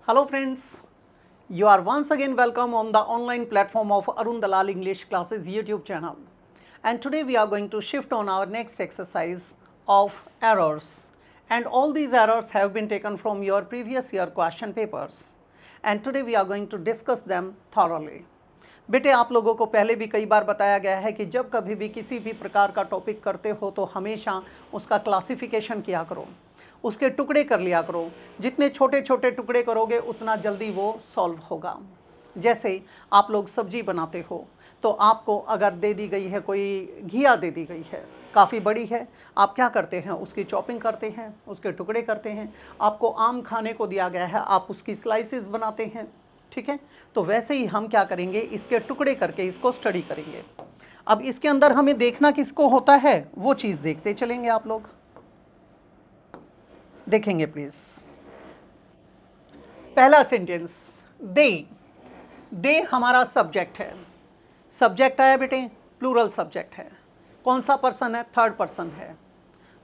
Hello friends, you are once again welcome on the online platform of Arun Dalal English Classes YouTube channel. And today we are going to shift on our next exercise of errors. And all these errors have been taken from your previous year question papers. And today we are going to discuss them thoroughly. बेटे आप लोगों को पहले भी कई बार बताया गया है कि जब कभी भी किसी भी प्रकार का टॉपिक करते हो तो हमेशा उसका क्लासिफिकेशन किया करो, उसके टुकड़े कर लिया करो। जितने छोटे छोटे टुकड़े करोगे उतना जल्दी वो सॉल्व होगा। जैसे आप लोग सब्जी बनाते हो तो आपको अगर दे दी गई है, कोई घिया दे दी गई है, काफ़ी बड़ी है, आप क्या करते हैं, उसकी चॉपिंग करते हैं, उसके टुकड़े करते हैं। आपको आम खाने को दिया गया है, आप उसकी स्लाइसेस बनाते हैं, ठीक है। तो वैसे ही हम क्या करेंगे, इसके टुकड़े करके इसको स्टडी करेंगे। अब इसके अंदर हमें देखना किसको होता है, वो चीज़ देखते चलेंगे। आप लोग देखेंगे प्लीज। पहला सेंटेंस, दे हमारा सब्जेक्ट है। सब्जेक्ट आया बेटे, प्लूरल सब्जेक्ट है। कौन सा पर्सन है, थर्ड पर्सन है।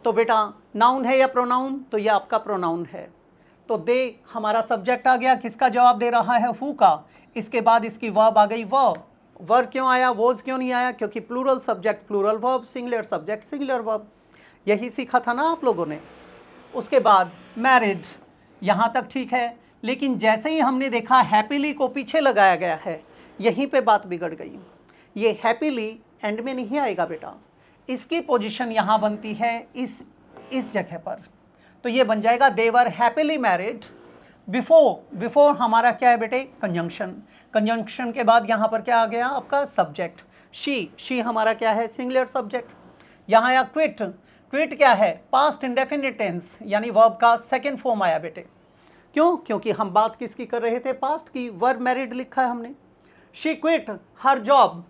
तो बेटा नाउन है या प्रोनाउन, तो ये आपका प्रोनाउन है। तो दे हमारा सब्जेक्ट आ गया, किसका जवाब दे रहा है, हु का। इसके बाद इसकी वर्ब आ गई, वर्ब क्यों आया, वॉज क्यों नहीं आया, क्योंकि plural subject plural verb, singular subject singular verb. यही सीखा था ना आप लोगों ने। उसके बाद मैरिड, यहाँ तक ठीक है, लेकिन जैसे ही हमने देखा हैप्पीली को पीछे लगाया गया है, यहीं पे बात बिगड़ गई। ये हैप्पीली एंड में नहीं आएगा बेटा, इसकी पोजीशन यहाँ बनती है इस जगह पर। तो ये बन जाएगा दे वर हैप्पीली मैरिड। बिफोर हमारा क्या है बेटे, कंजंक्शन के बाद यहाँ पर क्या आ गया आपका सब्जेक्ट, शी हमारा क्या है, सिंगुलर सब्जेक्ट। यहाँ आया क्विट क्या है, पास्ट इंडेफिनिट टेंस, यानी वर्ब का सेकंड फॉर्म आया बेटे। क्यों, क्योंकि हम बात किसकी कर रहे थे, पास्ट की। वर्ब मैरिड लिखा है हमने। शी क्विट हर जॉब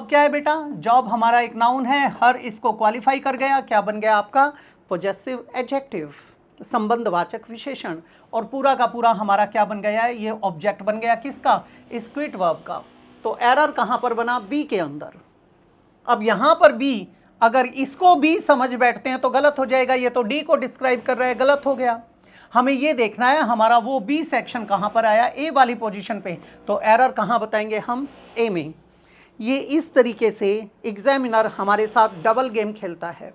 क्या है बेटा, जॉब हमारा एक नाउन है, हर इसको क्वालिफाई कर गया, क्या बन गया आपका, पॉजेसिव एडजेक्टिव, संबंधवाचक विशेषण। और पूरा का पूरा हमारा क्या बन गया है, ये ऑब्जेक्ट बन गया किसका, इस क्विट वर्ब का। तो एरर कहाँ पर बना, बी के अंदर। अब यहाँ पर बी, अगर इसको बी समझ बैठते हैं तो गलत हो जाएगा। ये तो डी को डिस्क्राइब कर रहा है, गलत हो गया। हमें ये देखना है हमारा वो बी सेक्शन कहाँ पर आया, ए वाली पोजीशन पे। तो एरर कहाँ बताएंगे हम, ए में। ये इस तरीके से एग्जामिनर हमारे साथ डबल गेम खेलता है।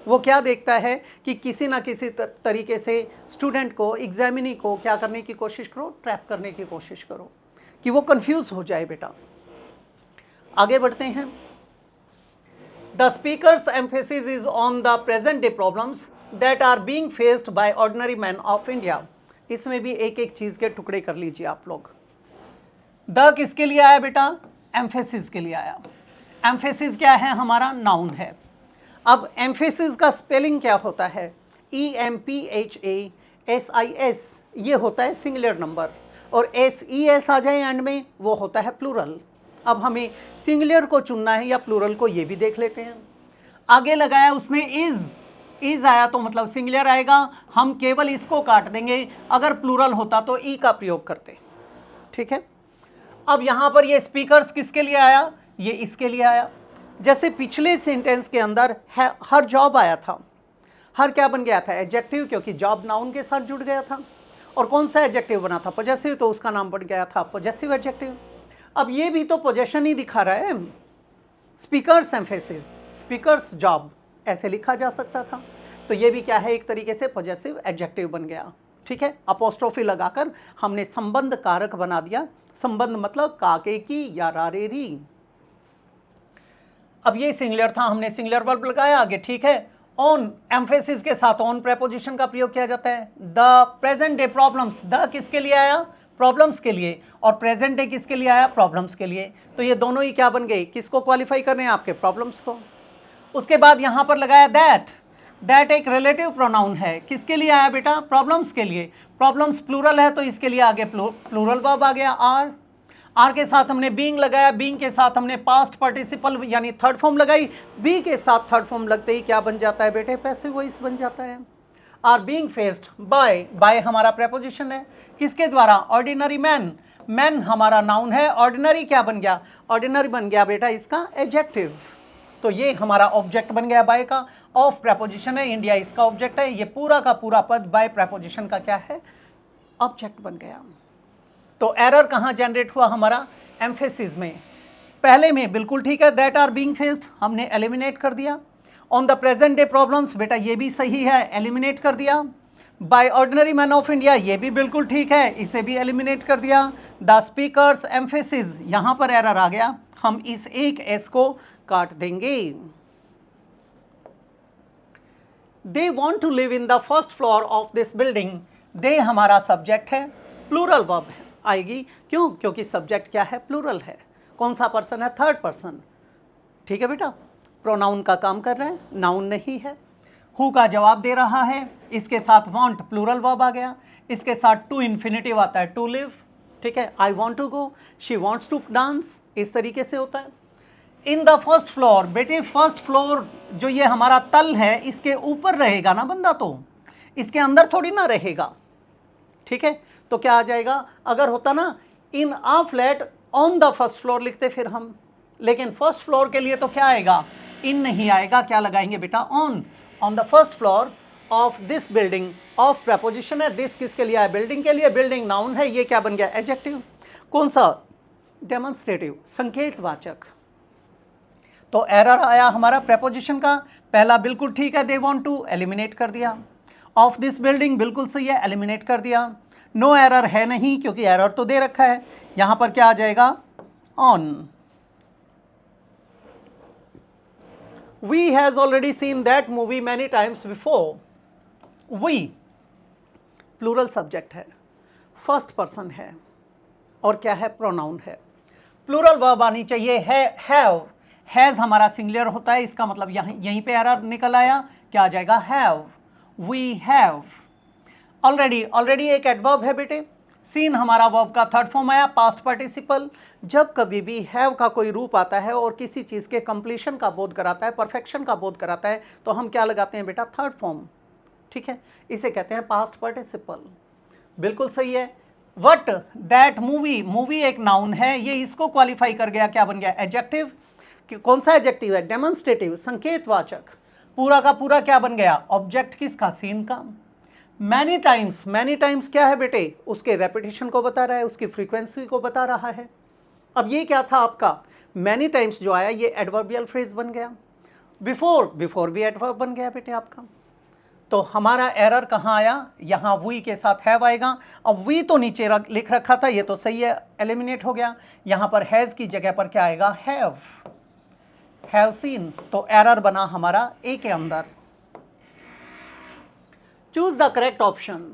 वो क्या देखता है कि किसी ना किसी तरीके से स्टूडेंट को, एग्जामिनी को क्या करने की कोशिश करो, ट्रैप करने की कोशिश करो कि वो कंफ्यूज हो जाए बेटा। आगे बढ़ते हैं। The speaker's emphasis is on the present day problems that are being faced by ordinary men of India. इसमें भी एक एक चीज के टुकड़े कर लीजिए आप लोग। द किसके लिए आया बेटा, एम्फेसिस के लिए आया। एम्फेसिस क्या है, हमारा नाउन है। अब एम्फेसिस का स्पेलिंग क्या होता है, EMPHASIS, ये होता है सिंगुलर नंबर, और SES आ जाए एंड में, वो होता है प्लूरल। अब हमें सिंगुलर को चुनना है या प्लूरल को, ये भी देख लेते हैं। आगे लगाया उसने इज आया तो मतलब सिंगुलर आएगा, हम केवल इसको काट देंगे। अगर प्लूरल होता तो ई का प्रयोग करते, ठीक है। अब यहां पर ये स्पीकर्स किसके लिए आया, ये इसके लिए आया। जैसे पिछले सेंटेंस के अंदर हर जॉब आया था, हर क्या बन गया था, एडजेक्टिव, क्योंकि जॉब नाउन के साथ जुड़ गया था। और कौन सा एडजेक्टिव बना था, पॉजेसिव, तो उसका नाम बन गया था पॉजेसिव एडजेक्टिव। अब ये भी तो पोजेशन ही दिखा रहा है। स्पीकर्स एम्फेसिस, स्पीकर्स जॉब, ऐसे लिखा जा सकता था। तो ये भी क्या है, एक तरीके से पॉजेसिव एडजेक्टिव बन गया, ठीक है। अपोस्ट्रोफी लगाकर हमने संबंध कारक बना दिया। संबंध मतलब काके की या रारेरी। अब ये सिंगुलर था, हमने सिंगुलर वर्ब लगाया आगे, ठीक है। ऑन एम्फेसिस के साथ ऑन प्रेपोजिशन का प्रयोग किया जाता है। The present day problems, the किसके लिए आया, प्रॉब्लम्स के लिए, और प्रेजेंट डे किसके लिए आया, प्रॉब्लम्स के लिए। तो ये दोनों ही क्या बन गए, किसको क्वालिफाई कर रहे हैं, आपके प्रॉब्लम्स को। उसके बाद यहां पर लगाया दैट एक रिलेटिव प्रोनाउन है, किसके लिए आया बेटा, प्रॉब्लम्स के लिए। प्रॉब्लम्स प्लूरल है तो इसके लिए आगे प्लूरल वर्ब आ गया, आर के साथ हमने बीइंग लगाया, बीइंग के साथ हमने पास्ट पार्टिसिपल यानी थर्ड फॉर्म लगाई। बी के साथ थर्ड फॉर्म लगते ही क्या बन जाता है बेटे, पैसिव वॉइस बन जाता है। आर बीइंग फेस्ड बाय हमारा प्रेपोजिशन है, किसके द्वारा, ऑर्डिनरी मैन हमारा नाउन है, ऑर्डिनरी क्या बन गया, ऑर्डिनरी बन गया बेटा इसका एडजेक्टिव। तो ये हमारा ऑब्जेक्ट बन गया बाय का, ऑफ प्रेपोजिशन है, इंडिया इसका ऑब्जेक्ट है। ये पूरा का पूरा पद बाय प्रेपोजिशन का क्या है, ऑब्जेक्ट बन गया। तो एरर कहाँ जनरेट हुआ हमारा, एम्फेसिस में। पहले में बिल्कुल ठीक है, दैट आर बीइंग फेस्ड हमने एलिमिनेट कर दिया। On the present day problems बेटा ये भी सही है, एलिमिनेट कर दिया। By ordinary man of India ये भी बिल्कुल ठीक है, इसे भी एलिमिनेट कर दिया। द स्पीकर्स एम्फेसिस यहाँ पर एरर आ गया, हम इस एक एस को काट देंगे। They want to live in the first floor of this building, they हमारा सब्जेक्ट है, प्लूरल वर्ब आएगी, क्यों, क्योंकि सब्जेक्ट क्या है, प्लूरल है। कौन सा पर्सन है, थर्ड पर्सन, ठीक है बेटा। प्रोनाउन का काम कर रहे हैं, नाउन नहीं है। हु का जवाब दे रहा है, इसके साथ वांट प्लूरल वर्ब आ गया, इसके साथ टू इन्फिनिटिव आता है, टू लिव, ठीक है। I want to go, she wants to dance, इस तरीके से होता है। इन द फर्स्ट फ्लोर, बेटे फर्स्ट फ्लोर जो ये हमारा तल है इसके ऊपर रहेगा ना बंदा, तो इसके अंदर थोड़ी ना रहेगा, ठीक है। तो क्या आ जाएगा, अगर होता ना in a flat on the first floor लिखते फिर हम, लेकिन फर्स्ट फ्लोर के लिए तो क्या आएगा, इन नहीं आएगा, क्या लगाएंगे बेटा, on the first floor of this building, of preposition है, दिस किसके लिए है, बिल्डिंग के लिए, बिल्डिंग नाउन है, ये क्या बन गया, एडजेक्टिव। कौन सा, डेमोन्स्ट्रेटिव, संकेतवाचक। तो एरर आया हमारा प्रपोजिशन का, पहला बिल्कुल ठीक है, दे वांट टू, एलिमिनेट कर दिया। ऑफ दिस बिल्डिंग बिल्कुल सही है, एलिमिनेट कर दिया। नो एरर है नहीं, क्योंकि एरर तो दे रखा है, यहां पर क्या आ जाएगा, on. We has already seen that movie many times before. We plural subject है, फर्स्ट पर्सन है, और क्या है, प्रोनाउन है। प्लूरल वर्ब आनी चाहिए है, हैव, हैज हमारा सिंगुलर होता है, इसका मतलब यहीं पे एरर निकल आया, क्या आ जाएगा, हैव, वी हैव। ऑलरेडी एक एडवर्ब है बेटे। सीन हमारा वर्ब का थर्ड फॉर्म आया, पास्ट पार्टिसिपल। जब कभी भी हैव का कोई रूप आता है और किसी चीज के कंप्लीशन का बोध कराता है, परफेक्शन का बोध कराता है, तो हम क्या लगाते हैं बेटा, थर्ड फॉर्म, ठीक है, इसे कहते हैं पास्ट पार्टिसिपल। बिल्कुल सही है। वट दैट मूवी, मूवी एक नाउन है, ये इसको क्वालिफाई कर गया, क्या बन गया, एडजेक्टिव। कौन सा एडजेक्टिव है, डेमोन्स्ट्रेटिव, संकेतवाचक। पूरा का पूरा क्या बन गया, ऑब्जेक्ट किसका, सीन का। मैनी टाइम्स, मैनी टाइम्स क्या है बेटे, उसके रेपिटेशन को बता रहा है, उसकी फ्रीक्वेंसी को बता रहा है। अब ये क्या था आपका, मैनी टाइम्स जो आया ये एडवर्बियल फ्रेज बन गया। बिफोर, बिफोर भी एडवर्ब बन गया बेटे आपका। तो हमारा एरर कहाँ आया, यहाँ वी के साथ हैव आएगा। अब वी तो नीचे लिख रखा था, ये तो सही है, एलिमिनेट हो गया। यहाँ पर हैज की जगह पर क्या आएगा, हैव सीन। तो एरर बना हमारा ए के अंदर। Choose the correct option.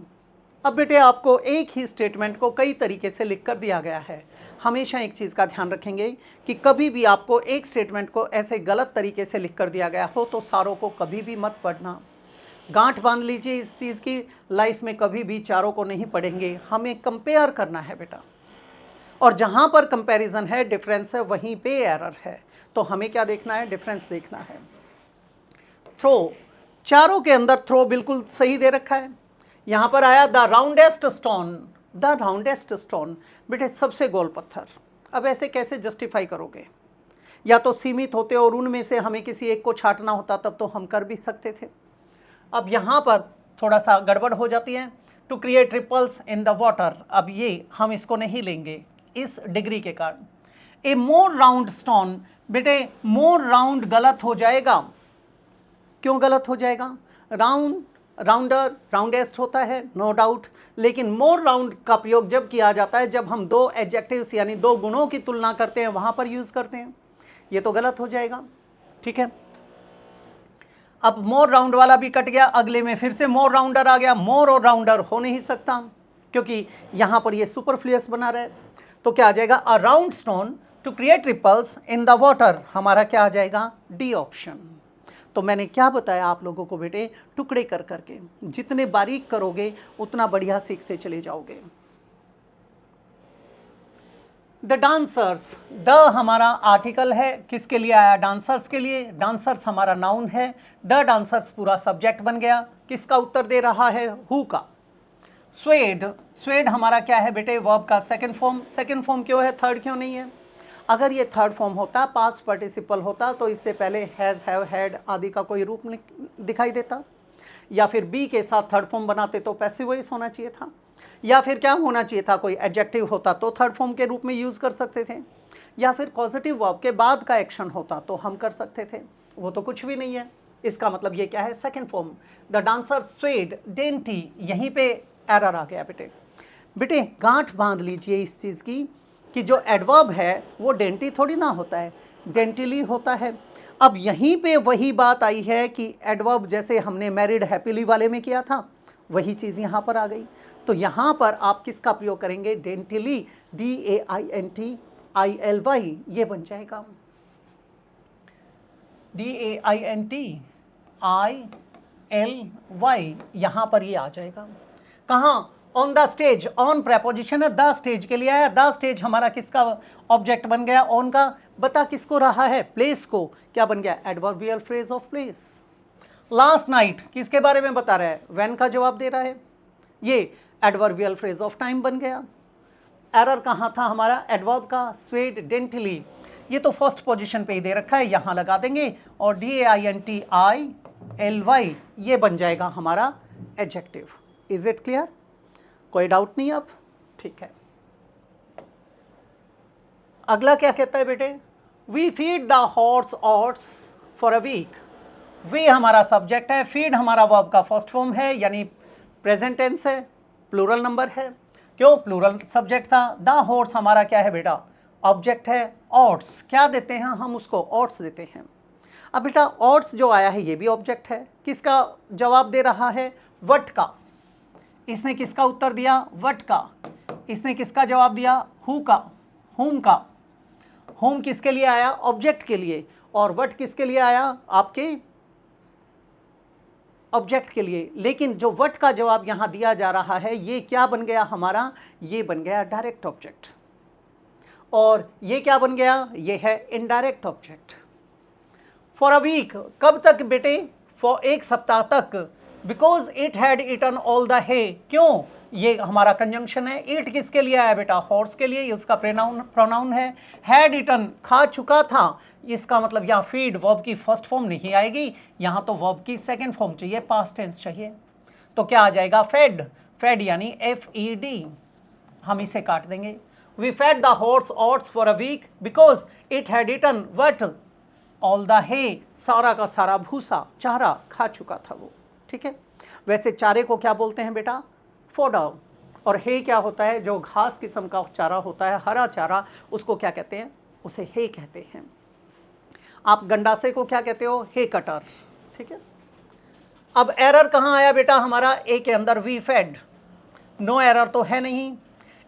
अब बेटे आपको एक ही स्टेटमेंट को कई तरीके से लिख कर दिया गया है। हमेशा एक चीज़ का ध्यान रखेंगे कि कभी भी आपको एक स्टेटमेंट को ऐसे गलत तरीके से लिख कर दिया गया हो तो सारों को कभी भी मत पढ़ना। गांठ बांध लीजिए इस चीज़ की, लाइफ में कभी भी चारों को नहीं पढ़ेंगे, हमें कंपेयर करना है बेटा। और जहाँ पर कंपैरिजन है, डिफरेंस है, वहीं पे एरर है। तो हमें क्या देखना है, डिफरेंस देखना है। थ्रो, चारों के अंदर थ्रो बिल्कुल सही दे रखा है। यहां पर आया the roundest stone, the roundest stone, बेटे सबसे गोल पत्थर। अब ऐसे कैसे जस्टिफाई करोगे, या तो सीमित होते और उनमें से हमें किसी एक को छांटना होता, तब तो हम कर भी सकते थे। अब यहां पर थोड़ा सा गड़बड़ हो जाती है। To create ripples in the water, अब ये हम इसको नहीं लेंगे इस डिग्री के कारण। ए मोर राउंड स्टोन, बेटे मोर राउंड गलत हो जाएगा। क्यों गलत हो जाएगा, राउंड, राउंडर, राउंडेस्ट होता है नो डाउट, लेकिन मोर राउंड का प्रयोग जब किया जाता है जब हम दो एडजेक्टिव्स यानी दो गुणों की तुलना करते हैं, वहां पर यूज करते हैं, ये तो गलत हो जाएगा, ठीक है। अब मोर राउंड वाला भी कट गया, अगले में फिर से मोर राउंडर आ गया। मोर और राउंडर हो नहीं सकता क्योंकि यहां पर ये सुपरफ्लुअस बना रहे। तो क्या आ जाएगा, a round stone to create ripples in the water, हमारा क्या आ जाएगा, डी ऑप्शन। तो मैंने क्या बताया आप लोगों को बेटे, टुकड़े कर करके जितने बारीक करोगे उतना बढ़िया सीखते चले जाओगे। द डांसर्स, द हमारा आर्टिकल है, किसके लिए आया, डांसर्स के लिए। डांसर्स हमारा नाउन है, द डांसर्स पूरा सब्जेक्ट बन गया। किसका उत्तर दे रहा है, हु का। स्वेड, स्वेड हमारा क्या है बेटे, वर्ब का सेकंड फॉर्म। सेकंड फॉर्म क्यों है, थर्ड क्यों नहीं है। अगर ये थर्ड फॉर्म होता, पास्ट पार्टिसिपल होता, तो इससे पहले हैज़, हैव, हैड आदि का कोई रूप दिखाई देता, या फिर बी के साथ थर्ड फॉर्म बनाते तो पैसिव वॉइस होना चाहिए था। या फिर क्या होना चाहिए था, कोई एडजेक्टिव होता तो थर्ड फॉर्म के रूप में यूज़ कर सकते थे, या फिर पॉजिटिव वर्ब के बाद का एक्शन होता तो हम कर सकते थे। वो तो कुछ भी नहीं है। इसका मतलब ये क्या है, second form, the dancer swayed dainty, यहीं पे एरर आ गया बेटे। बेटे गांठ बांध लीजिए इस चीज़ की कि जो एडवर्ब है वो डेंटी थोड़ी ना होता है, डेंटिली होता है। अब यहीं पे वही बात आई है कि एडवर्ब जैसे हमने मैरिड हैप्पीली वाले में किया था, वही चीज़ यहाँ पर आ गई। तो यहाँ पर आप किसका प्रयोग करेंगे, डेंटिली, DAINTILY, ये बन जाएगा DAINTILY, यहाँ पर ये आ जाएगा। कहाँ, on the stage, on preposition है, द स्टेज के लिए आया, द स्टेज हमारा किसका ऑब्जेक्ट बन गया, ऑन का। बता किसको रहा है, प्लेस को, क्या बन गया, adverbial phrase of place. Last night किसके बारे में बता रहा है, व्हेन का जवाब दे रहा है, ये एडवर्बियल फ्रेज ऑफ टाइम बन गया। एरर कहाँ था हमारा, एडवर्ब का, स्वेड डेंटली, ये तो फर्स्ट पोजीशन पे ही दे रखा है, यहाँ लगा देंगे, और DAINTILY ये बन जाएगा हमारा एडजेक्टिव। इज इट क्लियर, कोई डाउट नहीं अब, ठीक है। अगला क्या कहता है बेटे, we feed the horse oats for a week. We हमारा सब्जेक्ट है, फीड हमारा वर्ब का फर्स्ट फॉर्म है, यानी प्रेजेंट टेंस है, प्लूरल नंबर है, क्यों, प्लूरल सब्जेक्ट था। द हॉर्स हमारा क्या है बेटा, ऑब्जेक्ट है। ओट्स क्या देते हैं हम उसको, ओट्स देते हैं। अब बेटा ओट्स जो आया है ये भी ऑब्जेक्ट है, किसका जवाब दे रहा है, वट का। इसने किसका उत्तर दिया, वट का। इसने किसका जवाब दिया, हु का, हुम का। होम किसके लिए आया, ऑब्जेक्ट के लिए, और वट किसके लिए आया, आपके ऑब्जेक्ट के लिए। लेकिन जो वट का जवाब यहां दिया जा रहा है ये क्या बन गया हमारा, ये बन गया डायरेक्ट ऑब्जेक्ट, और ये क्या बन गया, ये है indirect object. For a week कब तक बेटे, फॉर एक सप्ताह तक, because it had eaten all the hay, क्यों, ये हमारा कंजंक्शन है। ईट किसके लिए आया बेटा, हॉर्स के लिए, उसका प्रोनाउन है। हैड ईटन खा चुका था, इसका मतलब यहाँ फीड वर्ब की फर्स्ट फॉर्म नहीं आएगी, यहाँ तो वर्ब की सेकंड फॉर्म चाहिए, पास्ट टेंस चाहिए। तो क्या आ जाएगा, फेड, फेड यानी FED, हम इसे काट देंगे। We fed the horse oats for a week because it had eaten what all the hay, सारा का सारा भूसा, चारा खा चुका था वो, ठीक है। वैसे चारे को क्या बोलते हैं बेटा, फोडर, और हे क्या होता है, जो घास किस्म का चारा होता है, हरा चारा, उसको क्या कहते हैं, उसे हे कहते हैं। आप गंडासे को क्या कहते हो, हे कटर, ठीक है। अब एरर कहाँ आया बेटा हमारा, ए के अंदर, वी फेड, नो एरर तो है नहीं।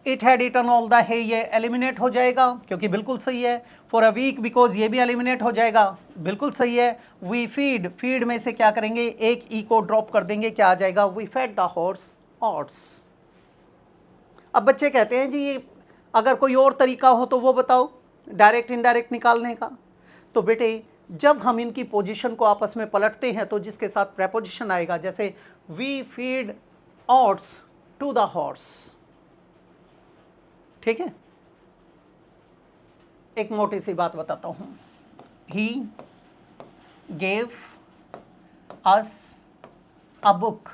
It had eaten all the hay, ये एलिमिनेट हो जाएगा क्योंकि बिल्कुल सही है। फॉर अ वीक बिकॉज ये भी एलिमिनेट हो जाएगा, बिल्कुल सही है। वी फीड, फीड में से क्या करेंगे, एक ई को ड्रॉप कर देंगे, क्या आ जाएगा, we fed the horse oats. अब बच्चे कहते हैं जी ये अगर कोई और तरीका हो तो वो बताओ, डायरेक्ट इनडायरेक्ट निकालने का। तो बेटे जब हम इनकी पोजीशन को आपस में पलटते हैं तो जिसके साथ प्रेपोजिशन आएगा, जैसे we feed oats to the horse, ठीक है। एक मोटी सी बात बताता हूं, he gave us a book,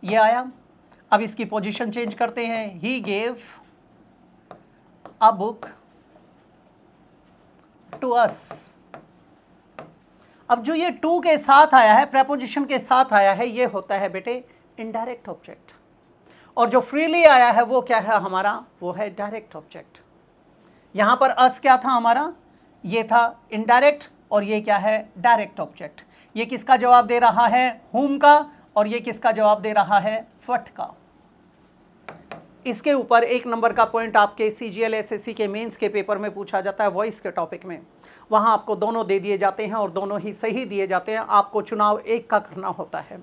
ये आया। अब इसकी पोजीशन चेंज करते हैं, he gave a book to us. अब जो ये टू के साथ आया है, प्रेपोजिशन के साथ आया है, ये होता है बेटे इनडायरेक्ट ऑब्जेक्ट, और जो फ्रीली आया है वो क्या है हमारा, वो है डायरेक्ट ऑब्जेक्ट। यहां पर अस क्या था हमारा, ये था इनडायरेक्ट, और ये क्या है, डायरेक्ट ऑब्जेक्ट। ये किसका जवाब दे रहा है, हुम का, और ये किसका जवाब दे रहा है, फट का। इसके ऊपर एक नंबर का पॉइंट आपके CGL SSC के मेंस के पेपर में पूछा जाता है, वॉइस के टॉपिक में। वहां आपको दोनों दे दिए जाते हैं और दोनों ही सही दिए जाते हैं, आपको चुनाव एक का करना होता है।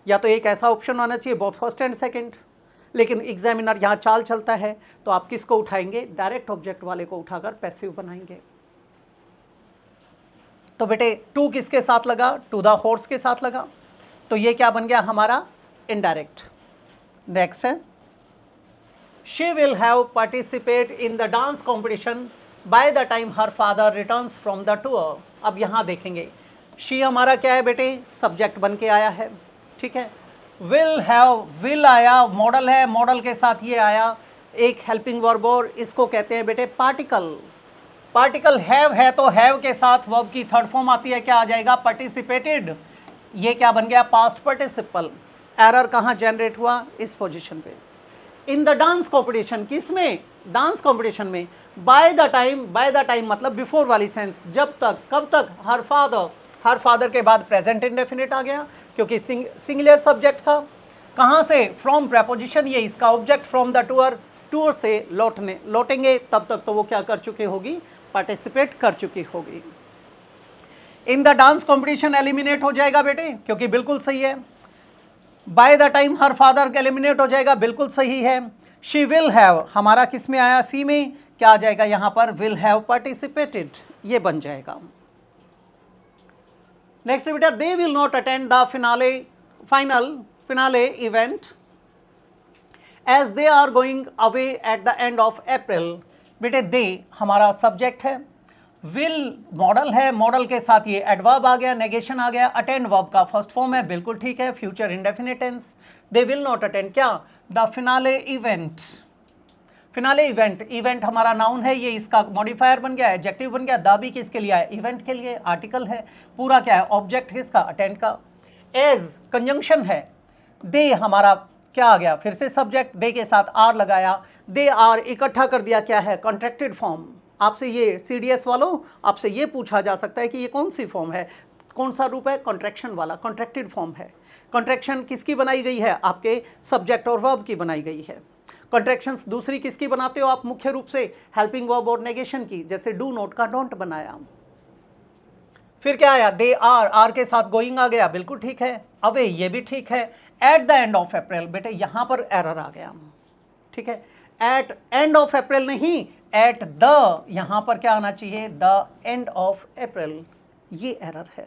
या तो एक ऐसा ऑप्शन होना चाहिए बोथ फर्स्ट एंड सेकंड, लेकिन एग्जामिनर यहाँ चाल चलता है तो आप किसको उठाएंगे, डायरेक्ट ऑब्जेक्ट वाले को उठाकर पैसिव बनाएंगे। तो बेटे टू किसके साथ लगा, टू द हॉर्स के साथ लगा, तो ये क्या बन गया हमारा, इनडायरेक्ट। नेक्स्ट है, she will have participate in the dance competition by the time her father returns from the tour. अब यहाँ देखेंगे शी हमारा क्या है बेटे, सब्जेक्ट बन के आया है, ठीक है। विल हैव, विल आया, मॉडल है, मॉडल के साथ ये आया एक हेल्पिंग वर्ब और इसको कहते हैं बेटे पार्टिकल। पार्टिकल हैव है तो हैव के साथ वर्ब की थर्ड फॉर्म आती है, क्या आ जाएगा? पार्टिसिपेटेड। ये क्या बन गया? Past participle. एरर कहाँ जनरेट हुआ? इस पोजीशन पे। इन द डांस कॉम्पिटिशन, किसमें? डांस कॉम्पिटिशन में। बाय द टाइम मतलब बिफोर वाली सेंस, जब तक, कब तक? हर फादर, हर फादर के बाद प्रेजेंट इंडेफिनिट आ गया क्योंकि सिंगुलर सब्जेक्ट था। कहाँ से? फ्रॉम प्रेपोजिशन, ये इसका object, from the tour, tour से लौटेंगे, तब तक तो वो क्या कर चुकी होगी? पार्टिसिपेट कर चुकी होगी। In the dance competition eliminate हो जाएगा बेटे, क्योंकि बिल्कुल सही है। By the time her father eliminate हो जाएगा, बिल्कुल सही है। शी विल हैव, हमारा किस में आया? सी में, क्या आ जाएगा यहां पर? विल हैव पार्टिसिपेटेड, ये बन जाएगा। नेक्स्ट बेटा, they will not attend the finale event as they are going away at the end of April. बेटे दे हमारा सब्जेक्ट है, विल मॉडल है, मॉडल के साथ ये एडवर्ब आ गया, नेगेशन आ गया, अटेंड वर्ब का फर्स्ट फॉर्म है, बिल्कुल ठीक है, future indefinite tense. They will not attend क्या? The finale event. Finale event, event हमारा नाउन है, ये इसका मॉडिफायर बन गया, एडजेक्टिव बन गया। द भी किसके लिए है? इवेंट के लिए, आर्टिकल है, पूरा क्या है? ऑब्जेक्ट किसका? अटेंड का। एज कंजंक्शन है, दे हमारा क्या आ गया? फिर से सब्जेक्ट, दे के साथ आर लगाया, दे आर इकट्ठा कर दिया, क्या है? Contracted form. आपसे ये सीडीएस वालों, आपसे ये पूछा जा सकता है कि ये कौन सी फॉर्म है, कौन सा रूप है? कॉन्ट्रैक्शन वाला, कॉन्ट्रैक्टेड फॉर्म है। कॉन्ट्रैक्शन किसकी बनाई गई है? आपके सब्जेक्ट और वर्ब की बनाई गई है। कॉन्ट्रैक्शंस दूसरी किसकी बनाते हो आप? मुख्य रूप से हेल्पिंग वर्ब और नेगेशन की, जैसे डू नोट का डोंट बनाया। फिर क्या आया? दे आर, आर के साथ गोइंग आ गया, बिल्कुल ठीक है। अवे, ये भी ठीक है। Eight the end of April, बेटे यहां पर एरर आ गया, ठीक है। एट एंड ऑफ अप्रैल नहीं, एट द, यहां पर क्या आना चाहिए? द एंड ऑफ अप्रैल, ये एरर है।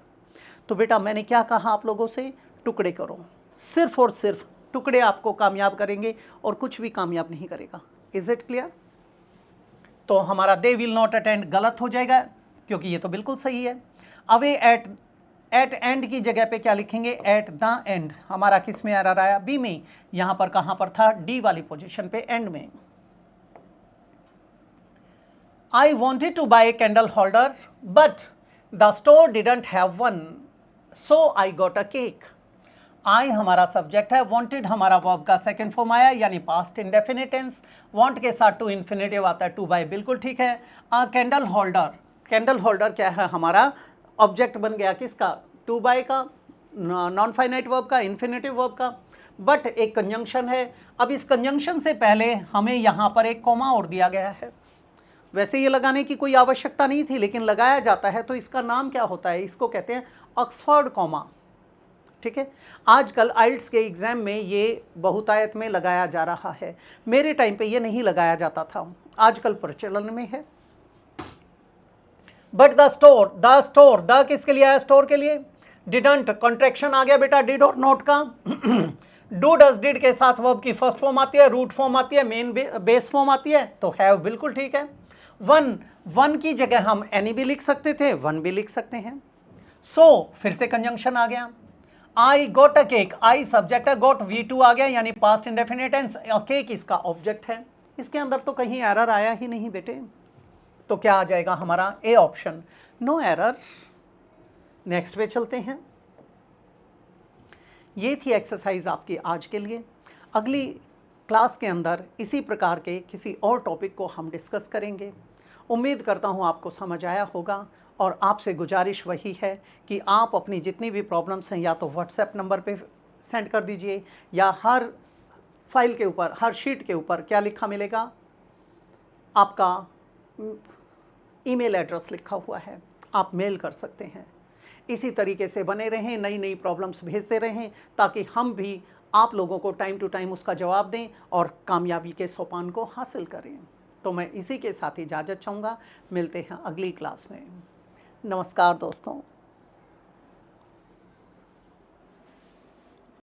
तो बेटा मैंने क्या कहा आप लोगों से? टुकड़े करो, सिर्फ और सिर्फ टुकड़े आपको कामयाब करेंगे और कुछ भी कामयाब नहीं करेगा। Is it clear? तो हमारा दे विल नॉट अटेंड गलत हो जाएगा, क्योंकि ये तो बिल्कुल सही है। अवे एट एंड की जगह पे क्या लिखेंगे? Eight the and. हमारा किस में एरर आया? बी में। यहां पर कहां पर था? डी वाली पोजीशन पे, एंड में। I wanted to buy a candle holder, but the store didn't have one, so I got a cake. I हमारा सब्जेक्ट है, wanted हमारा वर्ब का सेकंड फॉर्म आया, यानी पास्ट इंडेफिनिट टेंस। want के साथ टू इन्फिनेटिव आता है, टू बाय, बिल्कुल ठीक है। कैंडल होल्डर, कैंडल होल्डर क्या है? हमारा ऑब्जेक्ट बन गया किसका? टू बाय का, नॉन फाइनाइट वर्ब का, इन्फिनेटिव वर्ब का। बट एक कंजंक्शन है, अब इस कंजंक्शन से पहले हमें यहाँ पर एक कॉमा और दिया गया है। वैसे ये लगाने की कोई आवश्यकता नहीं थी, लेकिन लगाया जाता है, तो इसका नाम क्या होता है? इसको कहते हैं ऑक्सफोर्ड कॉमा, ठीक है। आजकल आइल्ट्स के एग्जाम में ये बहुतायत में लगाया जा रहा है, मेरे टाइम पे ये नहीं लगाया जाता था, आजकल प्रचलन में है। बट द स्टोर, द किसके लिए आया? स्टोर के लिए। डिडंट, कॉन्ट्रैक्शन आ गया बेटा डिड और नॉट का। डू डज डिड के साथ वर्ब की फर्स्ट फॉर्म आती है, रूट फॉर्म आती है, मेन बेस फॉर्म आती है, तो हैव बिल्कुल ठीक है। वन की जगह हम एनी भी लिख सकते थे, वन भी लिख सकते हैं। सो फिर से कंजंक्शन आ गया। आई गोट अ केक, आई सब्जेक्ट है, गोट V2 आ गया, यानी पास्ट इंडेफिनिट टेंस, केक इसका ऑब्जेक्ट है। इसके अंदर तो कहीं एरर आया ही नहीं बेटे, तो क्या आ जाएगा हमारा? A option, no error. Next पे चलते हैं। ये थी एक्सरसाइज आपकी आज के लिए। अगली क्लास के अंदर इसी प्रकार के किसी और टॉपिक को हम डिस्कस करेंगे। उम्मीद करता हूँ आपको समझ आया होगा, और आपसे गुजारिश वही है कि आप अपनी जितनी भी प्रॉब्लम्स हैं या तो व्हाट्सएप नंबर पे सेंड कर दीजिए, या हर फाइल के ऊपर, हर शीट के ऊपर क्या लिखा मिलेगा? आपका ईमेल एड्रेस लिखा हुआ है, आप मेल कर सकते हैं। इसी तरीके से बने रहें, नई नई प्रॉब्लम्स भेजते रहें, ताकि हम भी आप लोगों को टाइम टू टाइम उसका जवाब दें और कामयाबी के सोपान को हासिल करें। तो मैं इसी के साथ इजाज़त चाहूँगा, मिलते हैं अगली क्लास में। नमस्कार दोस्तों।